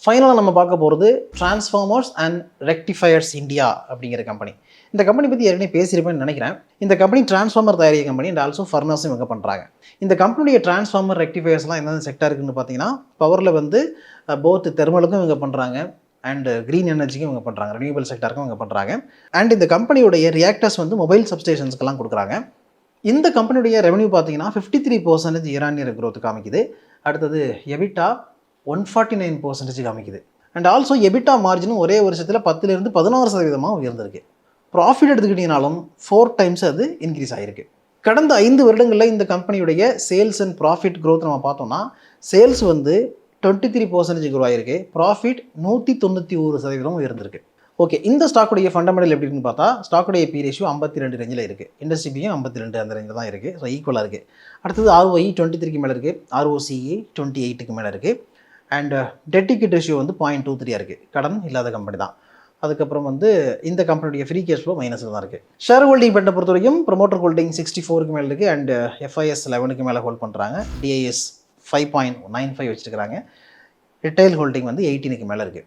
ஃபைனலாக நம்ம பார்க்க போகிறது டிரான்ஸ்ஃபார்மர்ஸ் அண்ட் ரெக்டிஃபயர்ஸ் இந்தியா அப்படிங்கிற கம்பெனி. இந்த கம்பெனி பற்றி ஏற்கனவே பேசியிருப்பேன்னு நினைக்கிறேன். இந்த கம்பெனி டிரான்ஸ்ஃபார்மர் தயாரிக்க கம்பெனி அண்ட் ஆல்சோ ஃபர்னஸும் இவங்க பண்ணுறாங்க. இந்த கம்பெனியுடைய டிரான்ஸ்ஃபார்மர் ரெக்டிஃபயர்ஸ்லாம் எந்தெந்த செக்டாருக்குன்னு பார்த்தீங்கன்னா, பவரில் வந்து போத் தெர்மலுக்கும் இவங்க பண்ணுறாங்க அண்ட் க்ரீன் எனர்ஜிக்கும் இவங்க பண்ணுறாங்க, ரினியூவபிள் செக்டாருக்கும் இவங்க பண்ணுறாங்க. அண்ட் இந்த கம்பெனியுடைய ரியாக்டர்ஸ் வந்து மொபைல் சப்ஸ்டேஷன்ஸ்க்கெல்லாம் கொடுக்குறாங்க. இந்த கம்பெனியுடைய ரெவன்யூ பார்த்தீங்கன்னா 53% இயர் ஆன் இயர் growth காமிக்குது. அடுத்தது எபிட்டா 149% காமிக்குது. அண்ட் ஆல்சோ எபிட்டா மார்ஜினும் ஒரே வருஷத்தில் 10லேருந்து 16% உயர்ந்திருக்கு. ப்ராஃபிட் எடுத்துக்கிட்டிங்கனாலும் 4 டைம்ஸ் அது இன்க்ரீஸ் ஆகிருக்கு. கடந்த 5 வருடங்களில் இந்த கம்பெனியுடைய சேல்ஸ் அண்ட் ப்ராஃபிட் growth நம்ம பார்த்தோம்னா, சேல்ஸ் வந்து 23% க்ரோ ஆகிருக்கு, ப்ராஃபிட் 191% உயர்ந்திருக்கு. ஓகே, இந்த ஸ்டாக்குடைய ஃபண்டமெண்டல் எப்படி இருக்குன்னு பார்த்தா, ஸ்டாக்குடைய பி ரேஷியோ 52 ரேஞ்சில் இருக்குது, இண்டஸ்ட்ரி பியும் 52 அந்த ரேஞ்சில் தான் இருக்குது, ஸோ ஈக்குவலாக இருக்குது. அடுத்தது ROI 23க்கு மேலே இருக்குது, ROCE 28க்கு மேலே இருக்குது. அண்ட் டெட் ஈக்விட்டி ரேஷியோ வந்து 0.23 இருக்குது, கடன் இல்லாத கம்பெனி தான். அதுக்கப்புறம் வந்து இந்த கம்பெனியுடைய ஃப்ரீ கேஷ் ஃப்ளோ மைனஸில் தான் இருக்குது. ஷேர் ஹோல்டிங் பண்ண பொறுத்த வரைக்கும் ப்ரொமோட்டர் ஹோல்டிங் 64க்கு மேலே இருக்குது அண்ட் FIS 11க்கு மேலே ஹோல்ட் பண்ணுறாங்க, DIS 5.95 வச்சுருக்காங்க, ரிட்டைல் ஹோல்டிங் வந்து 18க்கு மேலே இருக்குது.